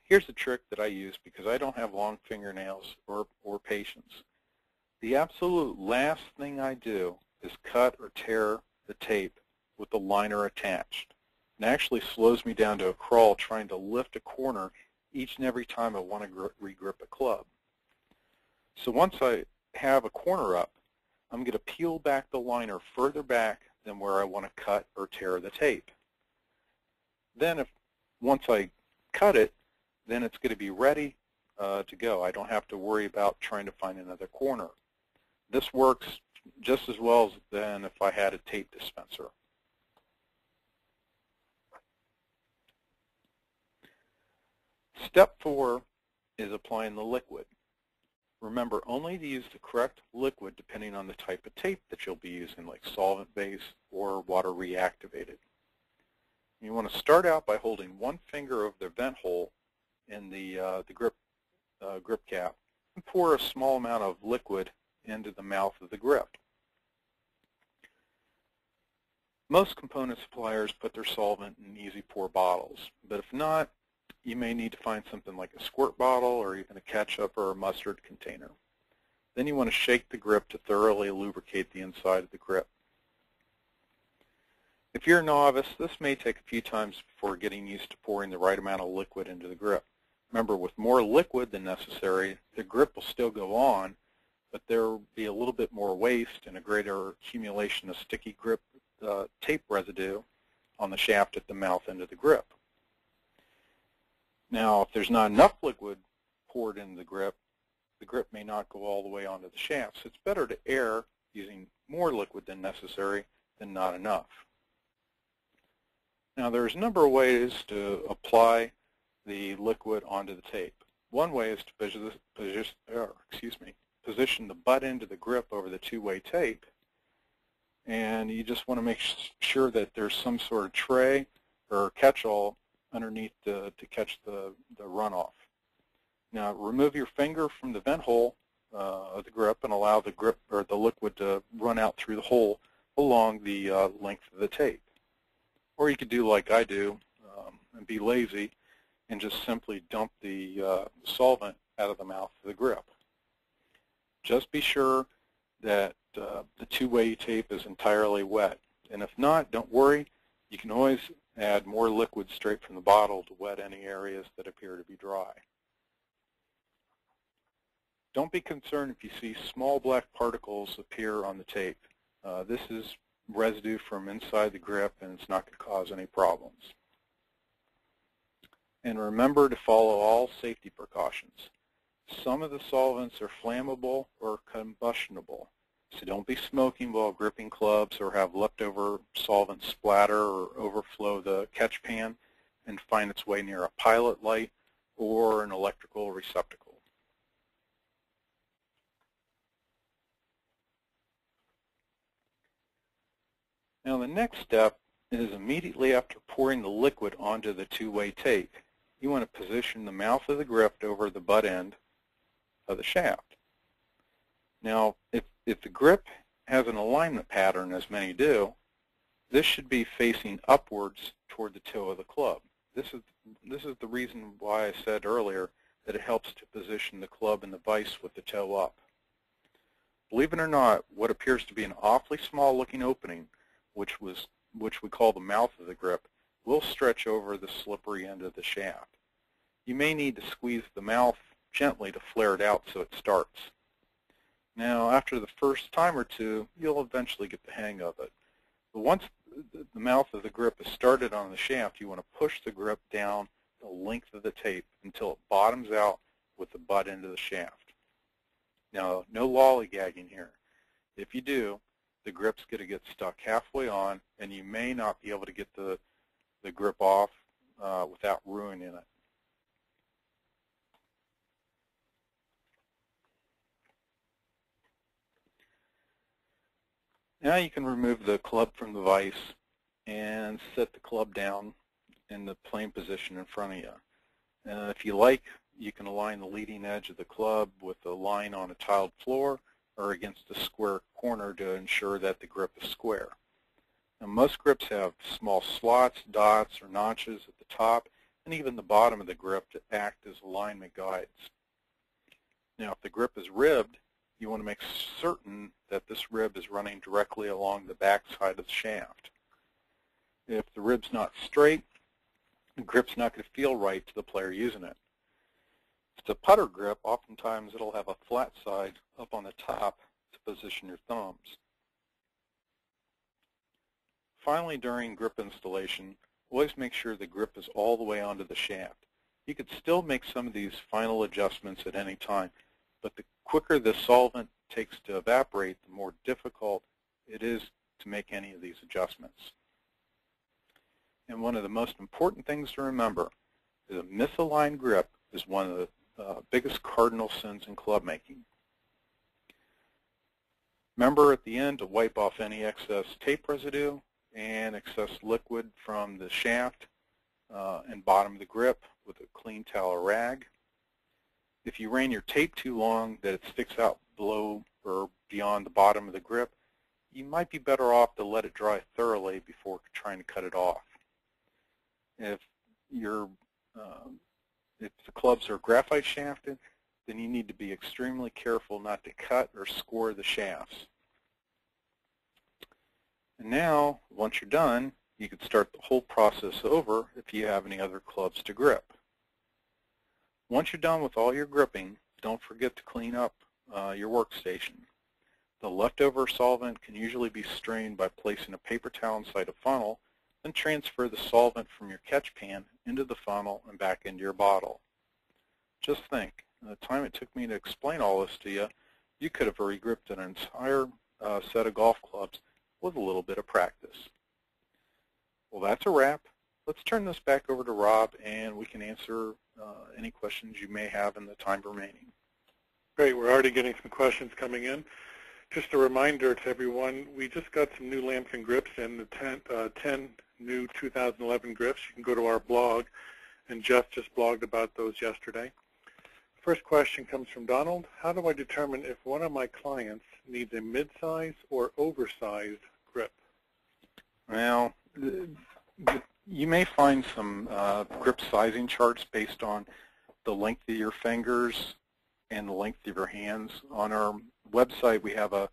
Here's a trick that I use because I don't have long fingernails or patience. The absolute last thing I do is cut or tear the tape with the liner attached. It actually slows me down to a crawl trying to lift a corner each and every time I want to regrip a club. So once I have a corner up, I'm going to peel back the liner further back than where I want to cut or tear the tape. Then once I cut it, then it's going to be ready to go. I don't have to worry about trying to find another corner. This works just as well as then if I had a tape dispenser. Step 4 is applying the liquid. Remember only to use the correct liquid depending on the type of tape that you'll be using, like solvent-based or water reactivated. You want to start out by holding one finger over the vent hole in the grip cap and pour a small amount of liquid into the mouth of the grip. Most component suppliers put their solvent in easy pour bottles, but if not, you may need to find something like a squirt bottle or even a ketchup or a mustard container. Then you want to shake the grip to thoroughly lubricate the inside of the grip. If you're a novice, this may take a few times before getting used to pouring the right amount of liquid into the grip. Remember, with more liquid than necessary, the grip will still go on, but there will be a little bit more waste and a greater accumulation of sticky grip tape residue on the shaft at the mouth end of the grip. Now, if there's not enough liquid poured into the grip may not go all the way onto the shaft. So it's better to err using more liquid than necessary than not enough. Now, there's a number of ways to apply the liquid onto the tape. One way is to position the butt end of the grip over the two-way tape, and you just want to make sure that there's some sort of tray or catch-all underneath to catch the runoff. Now, remove your finger from the vent hole of the grip and allow the grip or the liquid to run out through the hole along the length of the tape. Or you could do like I do and be lazy and just simply dump the solvent out of the mouth of the grip. Just be sure that the two-way tape is entirely wet. And if not, don't worry. You can always add more liquid straight from the bottle to wet any areas that appear to be dry. Don't be concerned if you see small black particles appear on the tape. This is residue from inside the grip, and it's not going to cause any problems. And remember to follow all safety precautions. Some of the solvents are flammable or combustible, so don't be smoking while gripping clubs or have leftover solvent splatter or overflow the catch pan and find its way near a pilot light or an electrical receptacle. Now the next step is immediately after pouring the liquid onto the two-way tape. You want to position the mouth of the grip over the butt end of the shaft. Now, if the grip has an alignment pattern, as many do, this should be facing upwards toward the toe of the club. This is the reason why I said earlier that it helps to position the club in the vise with the toe up. Believe it or not, what appears to be an awfully small looking opening, which we call the mouth of the grip, will stretch over the slippery end of the shaft. You may need to squeeze the mouth gently to flare it out so it starts. Now, after the first time or two, you'll eventually get the hang of it. But once the mouth of the grip is started on the shaft, you want to push the grip down the length of the tape until it bottoms out with the butt end of the shaft. Now, no lollygagging here. If you do, the grip's going to get stuck halfway on, and you may not be able to get the grip off without ruining it. Now you can remove the club from the vise and set the club down in the plain position in front of you. If you like, you can align the leading edge of the club with a line on a tiled floor or against a square corner to ensure that the grip is square. Now, most grips have small slots, dots, or notches at the top and even the bottom of the grip to act as alignment guides. Now, if the grip is ribbed, you want to make certain that this rib is running directly along the back side of the shaft. If the rib's not straight, the grip's not going to feel right to the player using it. If it's a putter grip, oftentimes it'll have a flat side up on the top to position your thumbs. Finally, during grip installation, always make sure the grip is all the way onto the shaft. You could still make some of these final adjustments at any time, but the quicker the solvent takes to evaporate, the more difficult it is to make any of these adjustments. And one of the most important things to remember is a misaligned grip is one of the biggest cardinal sins in club making. Remember at the end to wipe off any excess tape residue and excess liquid from the shaft and bottom of the grip with a clean towel or rag. If you ran your tape too long that it sticks out below or beyond the bottom of the grip, you might be better off to let it dry thoroughly before trying to cut it off. If the clubs are graphite shafted, then you need to be extremely careful not to cut or score the shafts. And now, once you're done, you can start the whole process over if you have any other clubs to grip. Once you're done with all your gripping, don't forget to clean up your workstation. The leftover solvent can usually be strained by placing a paper towel inside a funnel, then transfer the solvent from your catch pan into the funnel and back into your bottle. Just think, the time it took me to explain all this to you, you could have regripped an entire set of golf clubs with a little bit of practice. Well, that's a wrap. Let's turn this back over to Rob, and we can answer any questions you may have in the time remaining. Great. We're already getting some questions coming in. Just a reminder to everyone, we just got some new lambkin grips and the 10 new 2011 grips. You can go to our blog, and Jeff just blogged about those yesterday. First question comes from Donald. How do I determine if one of my clients needs a mid-size or oversized grip? Well, you may find some grip sizing charts based on the length of your fingers and the length of your hands. On our website, we have I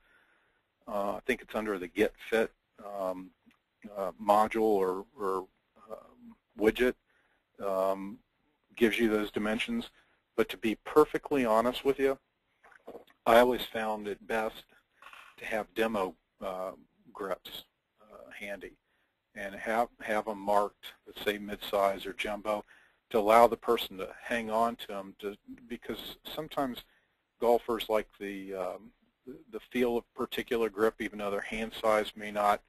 think it's under the Get Fit module or widget, gives you those dimensions. But to be perfectly honest with you, I always found it best to have demo grips handy and have them marked, let's say mid-size or jumbo, to allow the person to hang on to them, because sometimes golfers like the feel of a particular grip, even though their hand size may not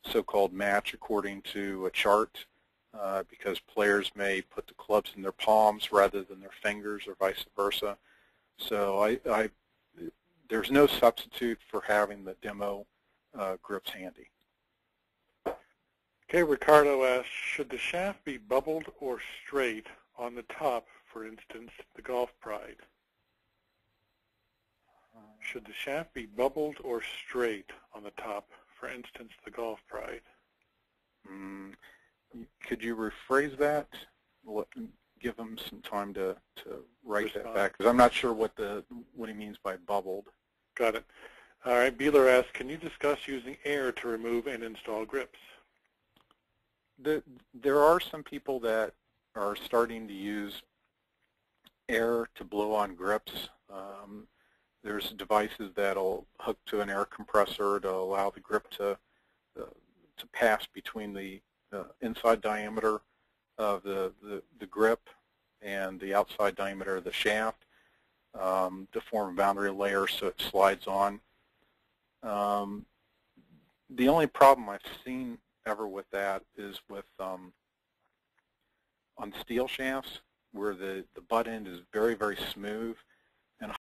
so-called match according to a chart, because players may put the clubs in their palms rather than their fingers or vice versa. So there's no substitute for having the demo grips handy. Okay, Ricardo asks, should the shaft be bubbled or straight on the top, for instance, the Golf Pride? Should the shaft be bubbled or straight on the top, for instance, the Golf Pride? Could you rephrase that? Give him some time to write that back, because I'm not sure what he means by bubbled. Got it. All right, Beeler asks, can you discuss using air to remove and install grips? There are some people that are starting to use air to blow on grips. There's devices that'll hook to an air compressor to allow the grip to pass between the inside diameter of the grip and the outside diameter of the shaft to form a boundary layer so it slides on. The only problem I've seen ever with that is with on steel shafts where the butt end is very, very smooth, and